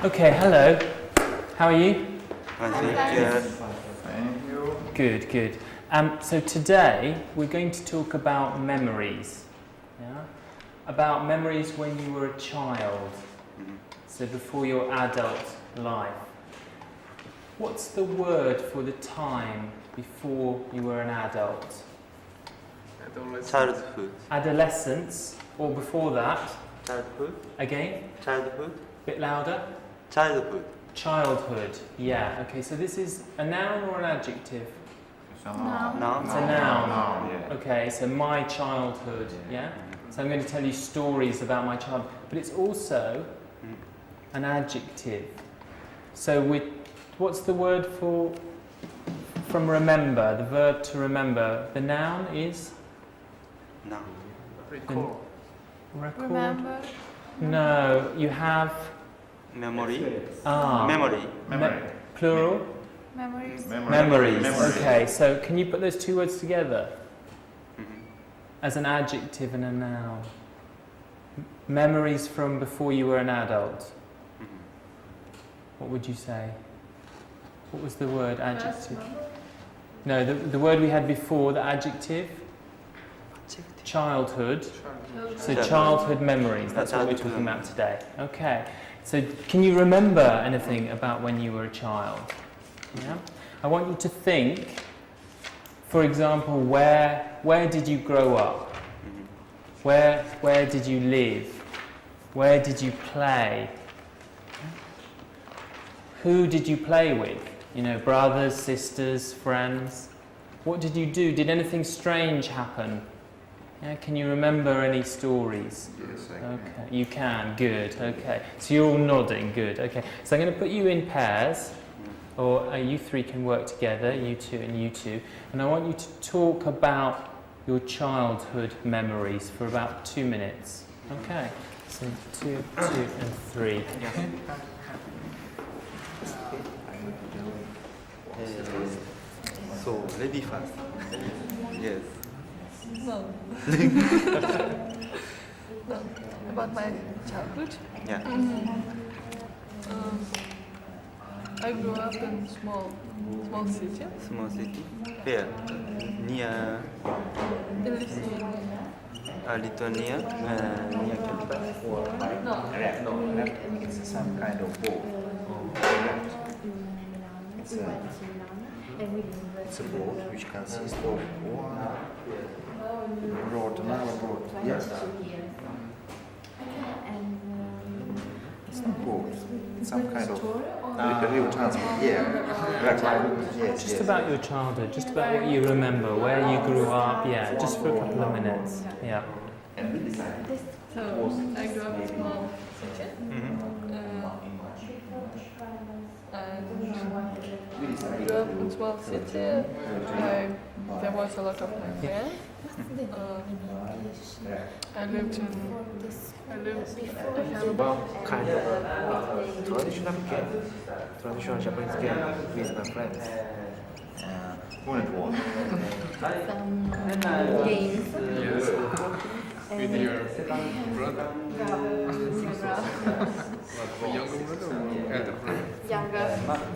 Okay, hello. How are you? Thank you. Good, good. So today we're going to talk about memories. Yeah? About memories when you were a child. So before your adult life. What's the word for the time before you were an adult? Childhood. Adolescence, or before that? Childhood. Again? Childhood. Bit louder? Childhood. Childhood, yeah. Okay, so this is a noun or an adjective? Noun. It's a noun. Okay, so my childhood, yeah? So I'm going to tell you stories about my childhood, but it's also an adjective. So what's the word from remember, the verb to remember? The noun is? Noun. Record. Remember? No, you have... Memory. Memory. Plural? Memories. Memories. Okay, so can you put those two words together? As an adjective and a noun. Memories from before you were an adult. What would you say? What was the word? Adjective? No, the word we had before, the adjective? Childhood. So childhood memories, that's what we're talking about today. Okay, so can you remember anything about when you were a child? Yeah? I want you to think, for example, where did you grow up? Where did you live? Where did you play? Who did you play with? You know, brothers, sisters, friends? What did you do? Did anything strange happen? Yeah, can you remember any stories? Yes, I can. Okay, you can. Good. Okay, so you're all nodding. Good. Okay, so I'm going to put you in pairs, or you three can work together, you two and you two, and I want you to talk about your childhood memories for about 2 minutes. Okay, so 2, 2, and 3. So ready first. Yes. No. No. About my childhood. Yeah. I grew up in small city. Small city. Where? Near. In Lithuania. Lithuania. Near capital. No. It's some kind of boat. It's a boat which consists of one road, another road. Yes. It's not boat. It's some kind of real transport. Yeah. Yes. Just about your childhood, just about what you remember, where you grew up, yeah, just for a couple of minutes. Yeah. So I grew up in small city. I grew up in small city. There was a lot of my friends. I lived. I have One kind of traditional game, traditional Japanese game with my friends. When it was. Some games. With your brother? Younger brother or elder brother? Younger.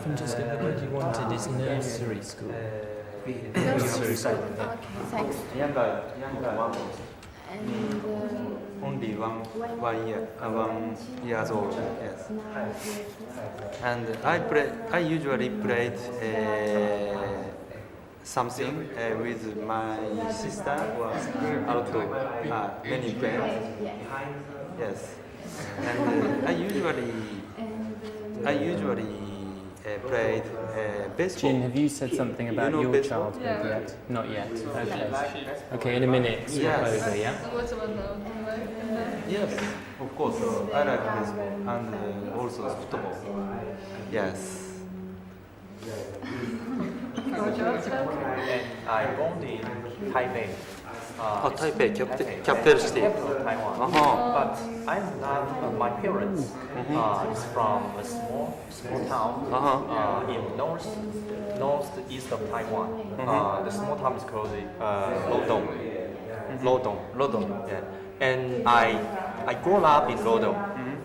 Francesca, the word you wanted is nursery school. Nursery school. Okay, thanks. Younger one. And Only one years old. Yes. And I usually played something with my sister or outdoor. Many friends. Yes. And I usually played baseball. Jin, have you said something about your baseball? childhood Yeah. yet? Not yet. Okay. Okay, in a minute. Swap Yes. over, yeah? And what about now? Do you like Yes, of course. I like baseball and also football. Yes. I born in Taipei. Taipei, capital city. Taiwan. But I'm not. My parents is from a small town in northeast of Taiwan. The small town is called Lodong. Lodong. Yeah. And I grew up in Lodong.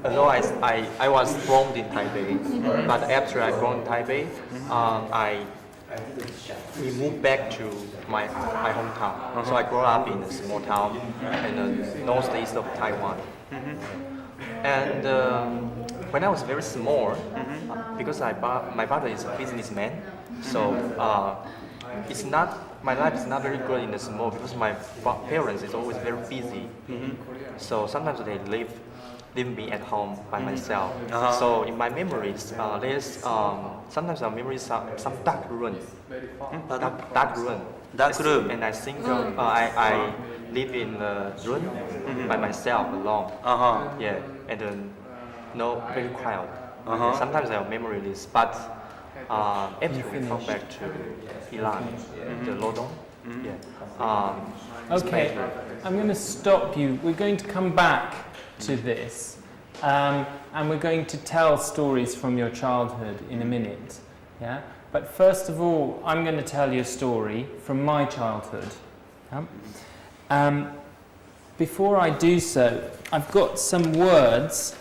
although I was born in Taipei, but after I born in Taipei, we moved back to my hometown. So I grew up in a small town in the northeast of Taiwan. And when I was very small, because my father is a businessman, so my life is not very good in the small because my parents is always very busy. So sometimes they leave me at home by myself. So in my memories, there's sometimes our memories some dark room. Dark room. And I think I live in a room by myself alone. Yeah, and very quiet. Sometimes I have memory is, but after we come back to Ilan, the Lodong, Okay, I'm going to stop you. We're going to come back to this, and we're going to tell stories from your childhood in a minute. Yeah, but first of all, I'm going to tell you a story from my childhood. Before I do so, I've got some words,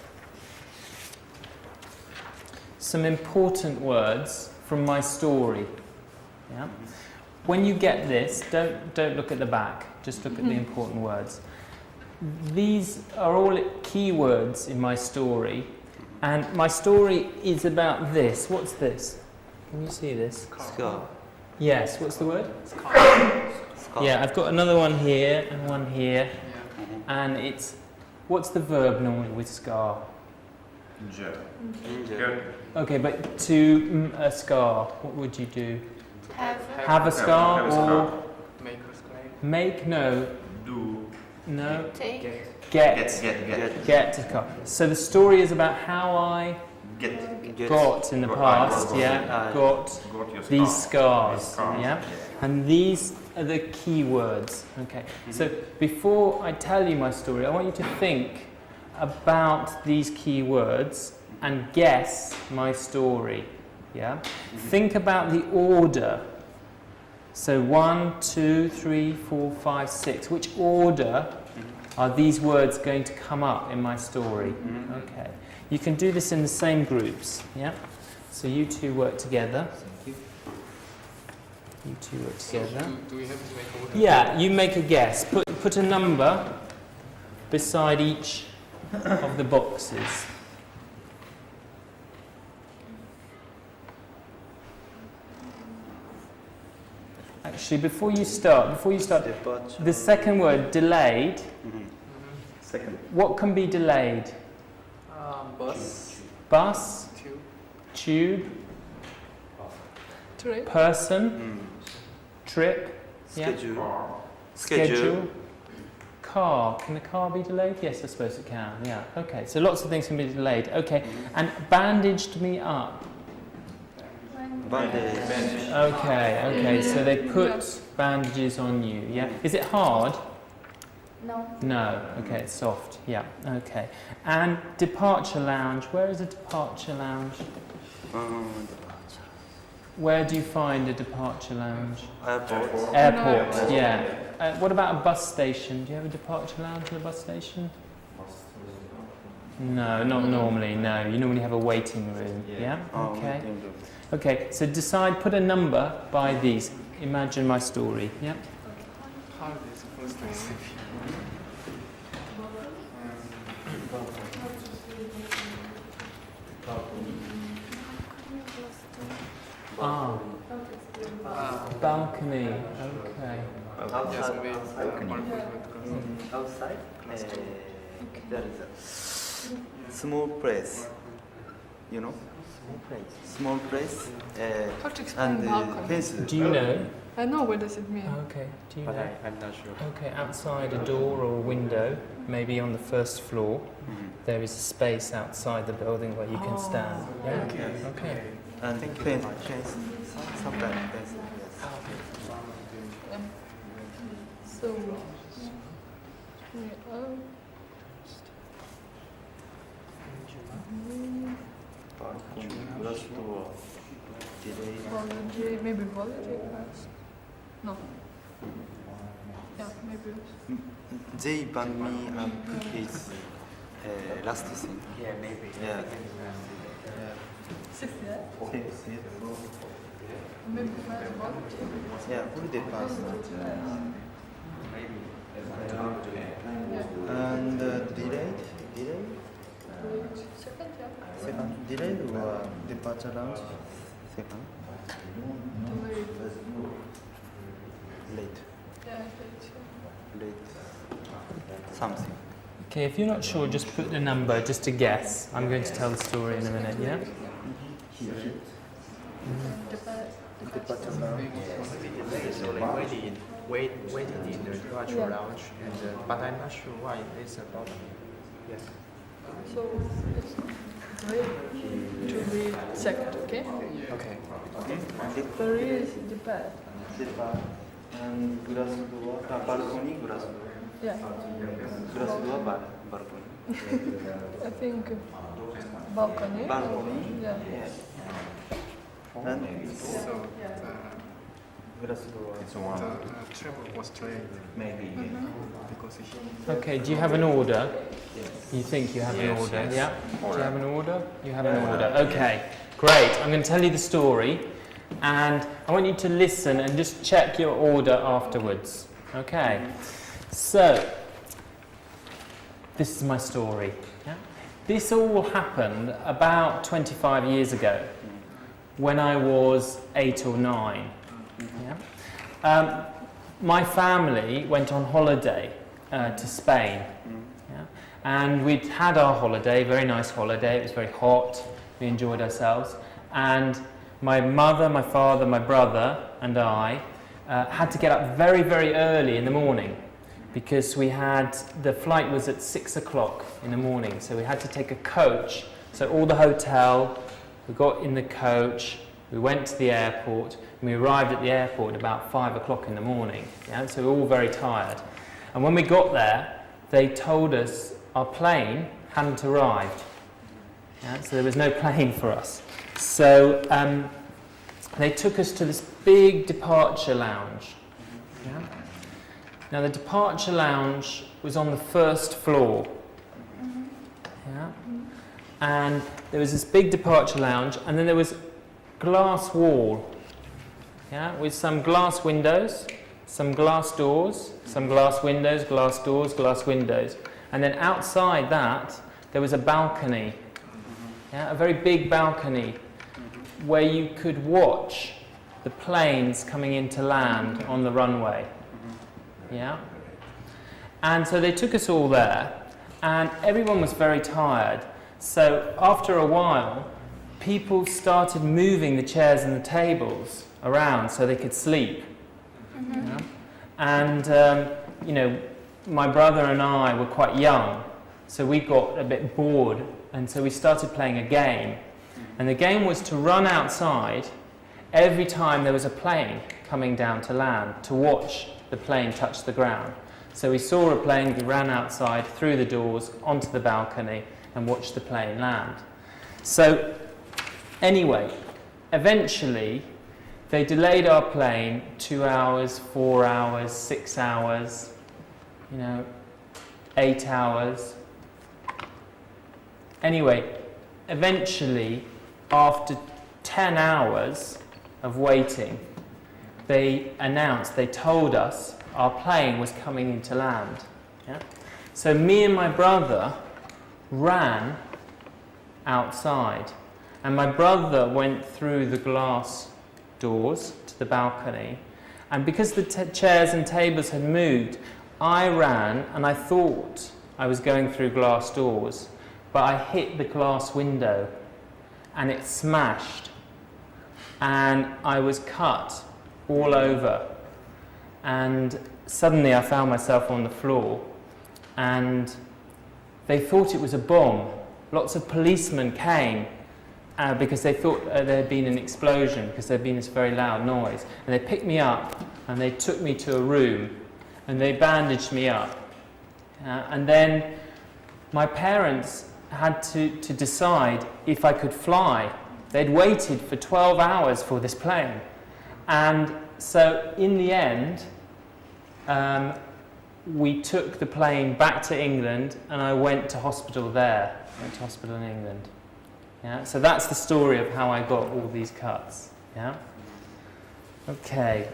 some important words from my story. Yeah? When you get this, don't look at the back, just look at the important words. These are all key words in my story, and my story is about this. What's this? Can you see this? Scar. Yes, what's the word? Yeah, I've got another one here and one here, and it's, what's the verb normally with scar? Okay, but to a scar, what would you do? Have a scar or make? No. Do. No. Take. Get a scar. So the story is about how I got in the past. Got these scars. Yeah, and these are the key words. Okay. So before I tell you my story, I want you to think about these key words and guess my story. Yeah? Think about the order. So 1, 2, 3, 4, 5, 6. Which order are these words going to come up in my story? Okay. You can do this in the same groups. Yeah? So you two work together. You two work together. Do we have to make a order? Yeah, you make a guess. Put a number beside each of the boxes. Actually, before you start, the second word, delayed. Second. What can be delayed? Bus. Bus, Trip. person, trip, schedule, car. Can the car be delayed? Yes, I suppose it can. Yeah. Okay. So lots of things can be delayed. Okay. And bandaged me up. Bandage. Okay. So they put bandages on you. Yeah. Is it hard? No. No. Okay. It's soft. Yeah. Okay. And departure lounge. Where is a departure lounge? Where do you find a departure lounge? Airport. Yeah. What about a bus station? Do you have a departure lounge at a bus station? No, not normally. No, you normally have a waiting room. Yeah. Okay. Okay. So decide. Put a number by these. Imagine my story. Yeah. How are they supposed to receive? Balcony. Okay. Yes, maybe. Outside, there is a small place. You know? Small place. How to explain And balcony? fence. Do you know? I know what does it mean. Okay. Do you But know? I'm not sure. Okay. Outside a door or a window, maybe on the first floor, there is a space outside the building where you can stand. Yeah. Okay. And fence. Sometimes fence. Yes. So, Last door. Delay. Volunteer, maybe volunteer first. No. Yeah, maybe. They band me up with last scene. Yeah, maybe. Yeah. C'est fait. Okay, see it. Même pas le bon. Yeah, holiday past. And delayed? Second, yeah. Second. Delayed or departure lounge? Second. Late. Yeah, Late. Something. Okay, if you're not sure, just put the number, just a guess. I'm going to tell the story in a minute, yeah? Departure lounge. So they waited in the departure lounge, and but I'm not sure why it's about. Yes. So it's great to be second, okay? Okay. There is the bed. Depart. And glass door. Balcony, glass door. Yeah. Glass door, balcony. I think balcony. Balcony. Yeah. And So glass door. the travel was delayed Maybe. because he. Okay, do you have an order? You think you have an order? Yeah? Do you have an order? You have an order. Okay, great. I'm going to tell you the story, and I want you to listen and just check your order afterwards. Okay, so this is my story. Yeah? This all happened about 25 years ago when I was 8 or 9. Yeah? My family went on holiday to Spain. Yeah? And we'd had our holiday, very nice holiday. It was very hot. We enjoyed ourselves. And my mother, my father, my brother and I had to get up very, very early in the morning because the flight was at 6 o'clock in the morning. So we had to take a coach. So all the hotel, we got in the coach, we went to the airport, and we arrived at the airport about 5 o'clock in the morning. Yeah? So we were all very tired. And when we got there, they told us our plane hadn't arrived. Yeah? So there was no plane for us. So they took us to this big departure lounge. Yeah? Now the departure lounge was on the first floor. Yeah? And there was this big departure lounge, and then there was glass wall, yeah, with some glass windows, some glass doors, some glass windows, glass doors, glass windows. And then outside that, there was a balcony, yeah, a very big balcony where you could watch the planes coming into land on the runway. Yeah? And so they took us all there, and everyone was very tired. So after a while, people started moving the chairs and the tables around so they could sleep. Yeah? And, you know, my brother and I were quite young, so we got a bit bored, and so we started playing a game. And the game was to run outside every time there was a plane coming down to land, to watch the plane touch the ground. So we saw a plane, we ran outside, through the doors, onto the balcony, and watched the plane land. So, anyway, eventually, they delayed our plane 2 hours, 4 hours, 6 hours, 8 hours. Anyway, eventually, after 10 hours of waiting, they told us our plane was coming into land. Yeah? So me and my brother ran outside, and my brother went through the glass doors to the balcony, and because the chairs and tables had moved, I ran, and I thought I was going through glass doors, but I hit the glass window and it smashed, and I was cut all over, and suddenly I found myself on the floor, and they thought it was a bomb. Lots of policemen came because they thought there had been an explosion, because there had been this very loud noise, and they picked me up and they took me to a room and they bandaged me up, and then my parents had to decide if I could fly. They'd waited for 12 hours for this plane, and so in the end we took the plane back to England and I went to hospital there. Went to hospital in England. Yeah, so that's the story of how I got all these cuts. Yeah? Okay.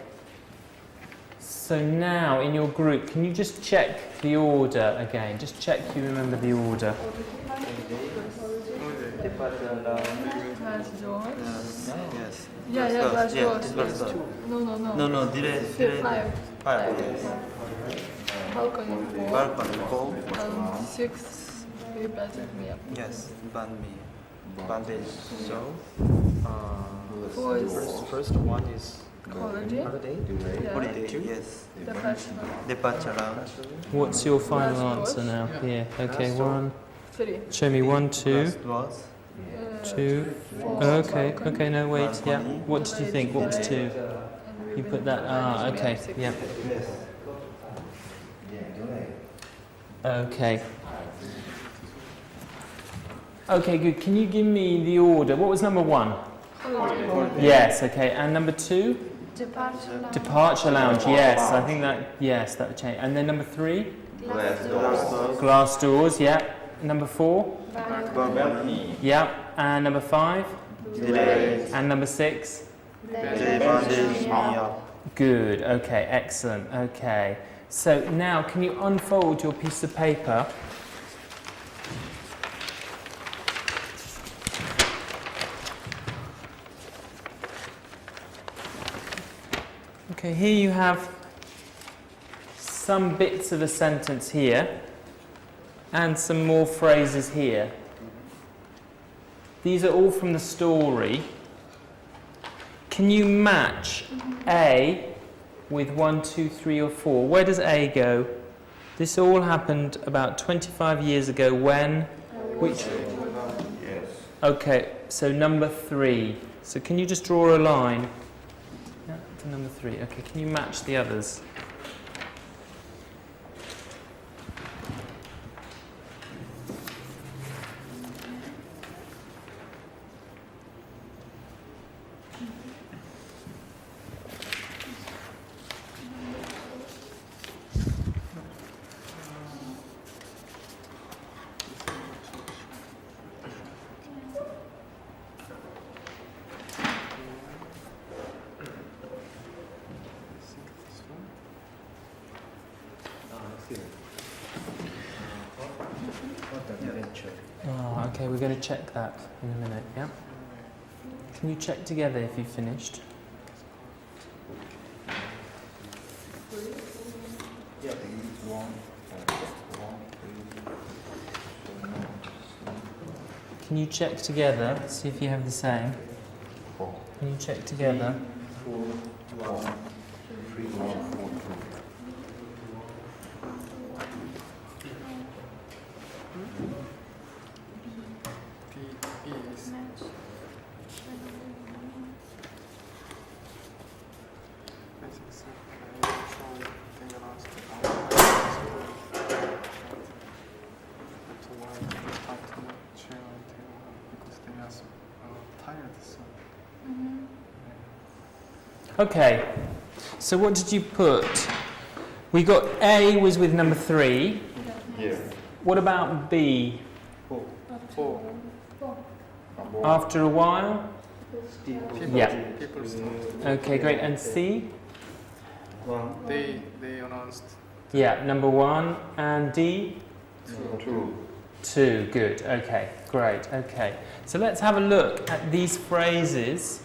So now in your group, can you just check the order again? Just check you remember the order. Glass doors. Yes. Yeah, glass doors. No. No, Five. Yes. Balcony 4. Balcony 4. And 6. You better me up. Yes. Bandage. So. 4 is First one is holiday. holiday. Yeah. Holiday. Yes. Departure. Lounge. What's your final Last answer now? doors. Here. Okay, 1. 3. Show me 1, 2, Last was 2. 4. Okay, okay, no, wait, yeah. What did you think? What was 2? You put that, okay, yeah. Okay. Okay, good. Can you give me the order? What was number 1? Yes, okay. And number 2? Departure lounge. Departure lounge, yes. I think that, yes, that would change. And then number 3? Glass doors. Glass doors, yeah. Number 4? balcony. Yeah. And number 5? Delay. And number 6? They bandage me up. Good, okay, excellent, okay. So now, can you unfold your piece of paper? Okay, here you have some bits of a sentence here and some more phrases here. These are all from the story. Can you match A with 1, 2, 3 or 4? Where does A go? This all happened about 25 years ago when? Which? Yes. Okay, so number 3. So can you just draw a line? Yeah, to number 3. Okay, can you match the others? Oh, okay, we're going to check that in a minute, yeah? Can you check together if you've finished? Can you check together, see if you have the same? Can you check together? P is tired, so Okay, so what did you put? We got A was with number 3. Yeah. What about B? 4. After a while? Yeah. People start. Okay, great. And C? They announced Yeah, number 1. And D? 2. 2. Good. Okay, great. Okay. So let's have a look at these phrases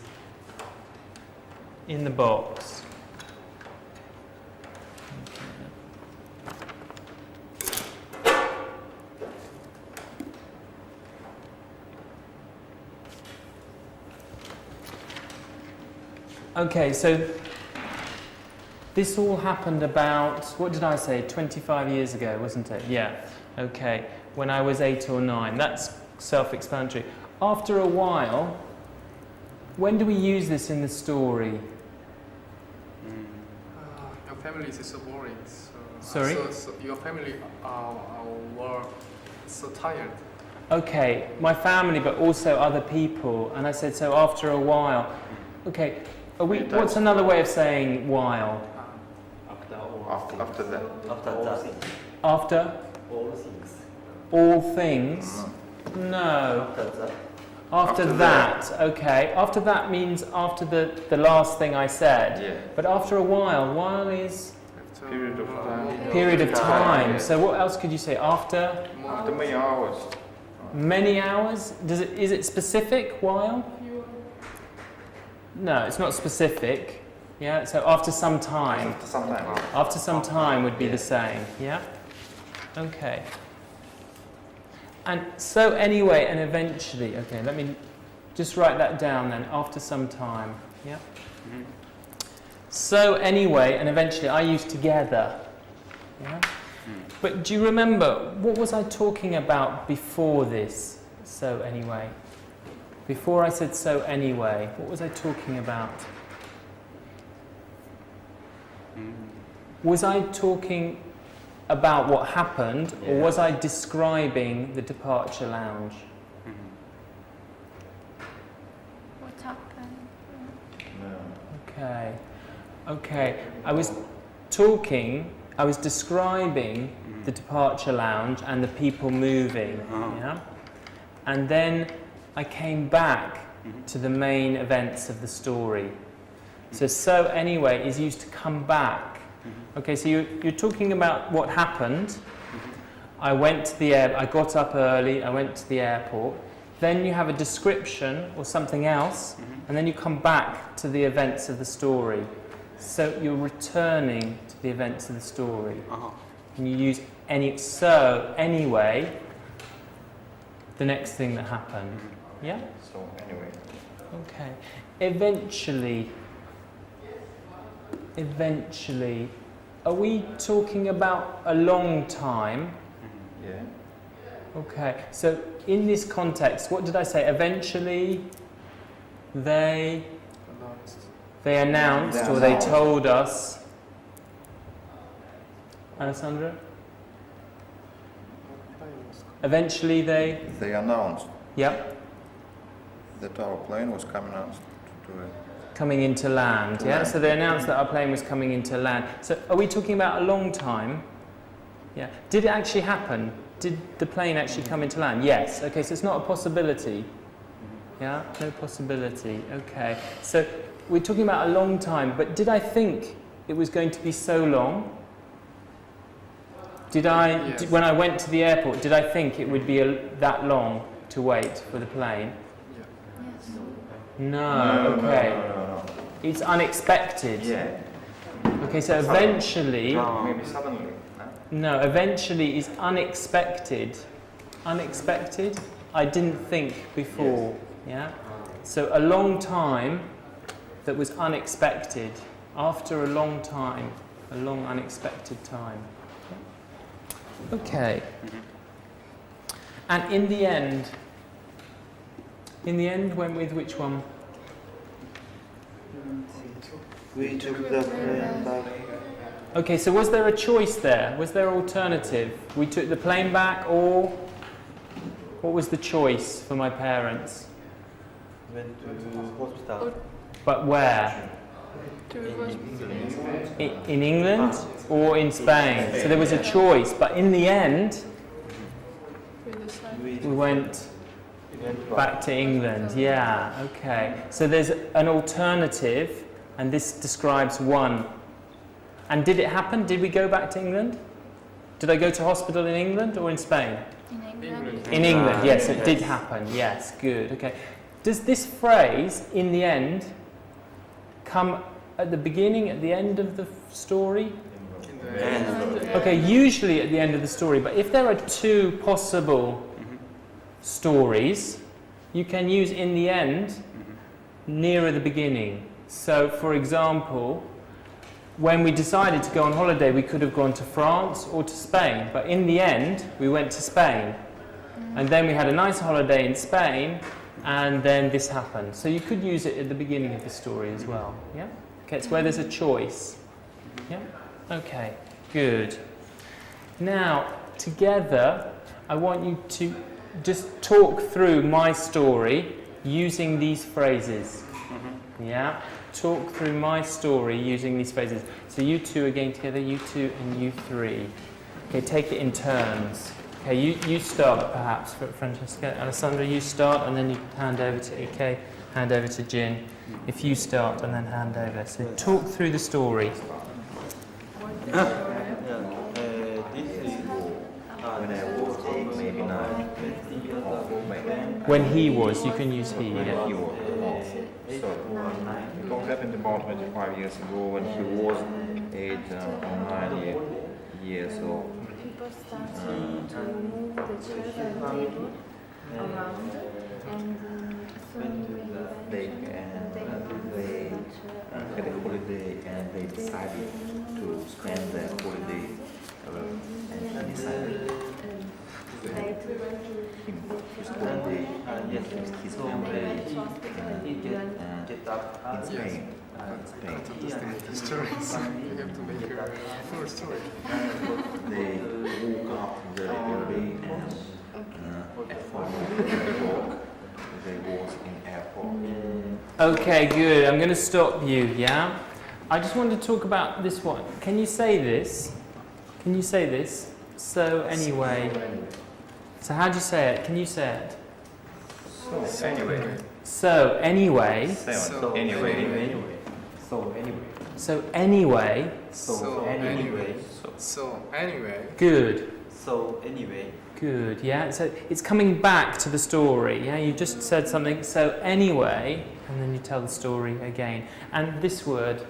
in the box. Okay, so this all happened about, what did I say, 25 years ago, wasn't it? Yeah, okay, when I was 8 or 9. That's self-explanatory. After a while, when do we use this in the story? your family is so boring. So, Sorry? So your family were so tired. Okay, my family, but also other people. And I said, so after a while. Okay, what's another way of saying while? After that. After all things? No. After that, okay. After that means after the last thing I said. Yeah. But after a while is Period of time. period of time. So what else could you say? After After many hours. many hours? Is it specific while? No, it's not specific. Yeah, so after some time. After some time. After some time would be the same. Yeah? Okay. And so anyway and eventually. Okay, let me just write that down then. After some time. Yeah? So anyway and eventually I use together. Yeah? But do you remember, what was I talking about before this? So anyway. Before I said so anyway, what was I talking about? Was I talking about what happened, or was I describing the departure lounge? What happened? Okay. Okay. I was describing the departure lounge and the people moving. Yeah? And then I came back to the main events of the story. So anyway is used to come back. Okay, so you're talking about what happened. I went to I got up early, I went to the airport. Then you have a description or something else, and then you come back to the events of the story. So you're returning to the events of the story. And you use anyway, the next thing that happened. Yeah? So anyway. Okay. Eventually, are we talking about a long time? Yeah. Okay. So in this context, what did I say? Eventually, they announced or they told us. Alessandra? Eventually they announced Yep. that our plane was coming out to it. Coming into land, yeah? So they announced that our plane was coming into land. So are we talking about a long time? Yeah. Did it actually happen? Did the plane actually come into land? Yes. Okay, so it's not a possibility. Yeah? No possibility. Okay. So we're talking about a long time, but did I think it was going to be so long? When I went to the airport, did I think it would be that long to wait for the plane? No, okay. No. It's unexpected. Yeah. Okay, so eventually... Maybe suddenly. No, eventually is unexpected. Unexpected? I didn't think before. Yeah? So a long time that was unexpected. After a long time. A long unexpected time. Okay. And in the end went with which one? We took the plane back. Okay, so was there a choice there? Was there an alternative? We took the plane back, or what was the choice for my parents? Went to hospital. But where? In England or in Spain? So there was a choice, but in the end, we went back to England. Yeah, okay. So there's an alternative, and this describes one. And did it happen? Did we go back to England? Did I go to hospital in England or in Spain? In England. In England, yes, it did happen. Yes, good. Okay. Does this phrase, in the end, come at the beginning, at the end of the story? Okay, usually at the end of the story, but if there are two possible stories, you can use in the end nearer the beginning. So, for example, when we decided to go on holiday, we could have gone to France or to Spain, but in the end, we went to Spain. And then we had a nice holiday in Spain, and then this happened. So you could use it at the beginning of the story as well. Yeah? Okay, it's where there's a choice. Yeah? Okay, good. Now, together, I want you to just talk through my story using these phrases. Yeah? talk through my story using these phrases. So you two again together, you two and you three. Okay, take it in turns. Okay, you start perhaps, Francesca. Alessandra, you start and then you hand over to Ike, hand over to Jin. If you start and then hand over. So talk through the story. This is When I was 8, maybe 9, 20 years old, back then. When he was, you can use he. When Yeah. he was. So, what happened about 25 years ago when he was 8 or 9 years old? People started to move the chairs and table around, and soon They had a holiday and they decided to spend their holiday and he decided him to spend with his family get up in Spain. The stories. You have to make a full story. They woke up very early and at 4 o'clock they was in airport. Okay, good. I'm going to stop you, yeah? I just want to talk about this one. Can you say this? Can you say this? So anyway. So how do you say it? Can you say it? So anyway. So anyway. So anyway. So anyway. So anyway. So anyway. So anyway. Good. So anyway. Good, yeah. So it's coming back to the story, yeah? You just said something, so anyway, and then you tell the story again. And this word,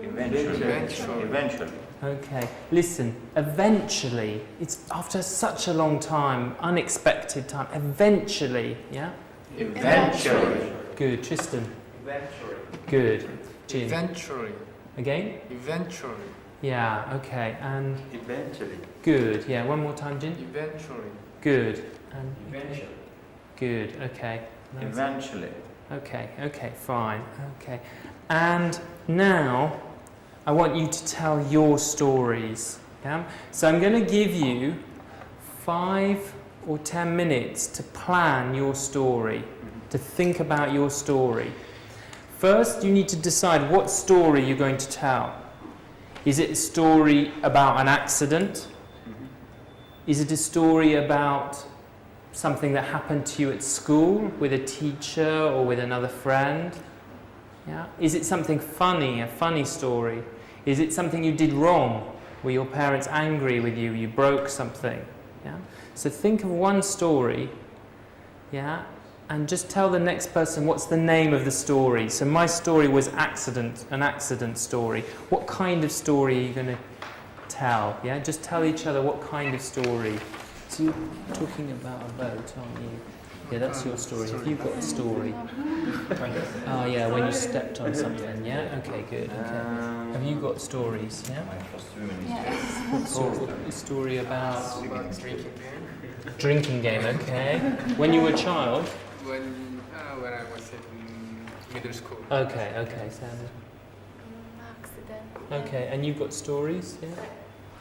Eventually. okay. Listen, eventually, it's after such a long time, unexpected time, eventually, yeah? Eventually. Good, Tristan. Eventually. Good. Jin. Eventually. Again? Eventually. Yeah, okay. And Eventually. good, yeah. One more time, Jin. Eventually. Good. And Eventually. good, okay. Nice. Eventually. Okay, fine, okay. And now, I want you to tell your stories, yeah? So I'm going to give you 5 or 10 minutes to plan your story, to think about your story. First, you need to decide what story you're going to tell. Is it a story about an accident? Is it a story about something that happened to you at school with a teacher or with another friend? Yeah? Is it something funny, a funny story? Is it something you did wrong? Were your parents angry with you? You broke something? Yeah? So think of one story, yeah? And just tell the next person what's the name of the story. So my story was accident, an accident story. What kind of story are you going to tell? Yeah, just tell each other what kind of story. So you're talking about a boat, aren't you? Yeah, that's your story. Have you got a story? Oh yeah, when you stepped on something. Yeah. Okay, good. Okay. Have you got stories? Yeah. What's your story about? About drinking game. Drinking game. Okay. When you were a child. When I was in middle school. Okay. Sandra. Accident. Okay, and you've got stories, yeah?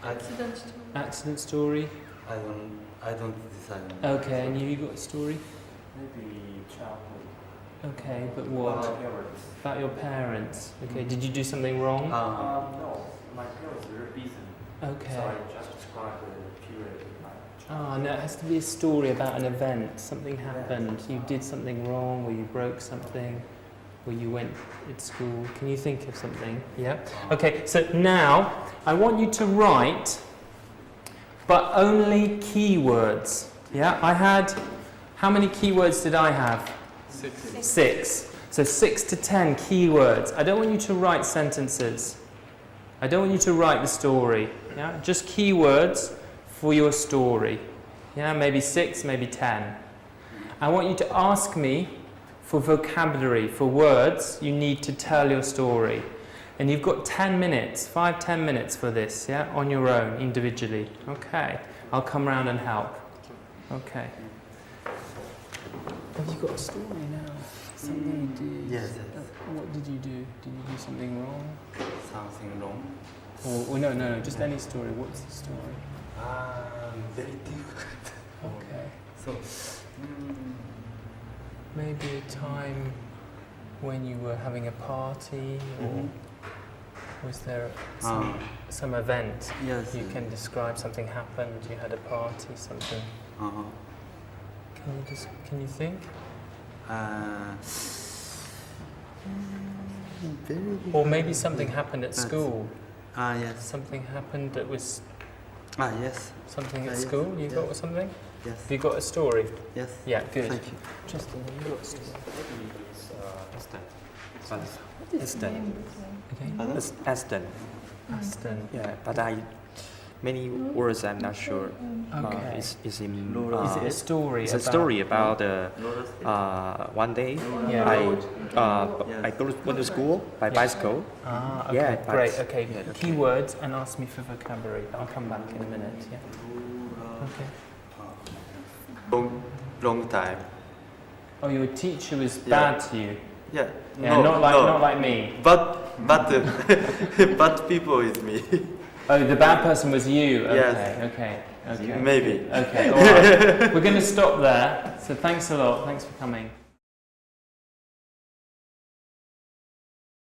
Accident story. Accident story. I don't decide. Okay, and you got a story? Maybe childhood. Okay, but what? Parents. About your parents. Okay, did you do something wrong? No, my parents were busy. Okay. So I just described the period in my childhood. No, it has to be a story about an event. Something happened. You did something wrong, or you broke something, or you went at school. Can you think of something? Yeah? Okay, so now I want you to write, but only keywords. Yeah? I had, how many keywords did I have? 6. 6. So 6 to 10 keywords. I don't want you to write sentences. I don't want you to write the story. Yeah? Just keywords for your story. Yeah, maybe 6, maybe 10. I want you to ask me for vocabulary, for words you need to tell your story. And you've got 10 minutes, 5-10 minutes for this, yeah, on your own, individually. Okay, I'll come round and help. Okay. Have you got a story now? Something you did? Yes. What did you do? Did you do something wrong? Something wrong. Or no, just any story. What's the story? Very difficult. Okay. So, Maybe a time when you were having a party, or Mhm. was there some event? Yes. You can describe something happened. You had a party, something. Can you think? Very Or maybe something happened at That's- school. yes. Something happened that was Yes. something at Yes, school. You yes. got something? Yes. Have you got a story? Yes. Yeah, good. Thank you. Justin, you got a story. Aston. Okay. Aston. Aston. Yeah, but many words I'm not sure. Okay. It's in. Is it a story? It's a story about one day Yeah. I went to school by bicycle. Okay, Yeah, great. but- Okay, yeah, keywords and ask me for vocabulary. I'll come back in a minute. Yeah. Okay. Long time. Oh, your teacher was Yeah. bad to you. Yeah. Yeah, not like me. But people is me. Oh, the bad person was you. Okay, Yes. okay. Maybe. Okay, all right. We're going to stop there. So thanks a lot. Thanks for coming.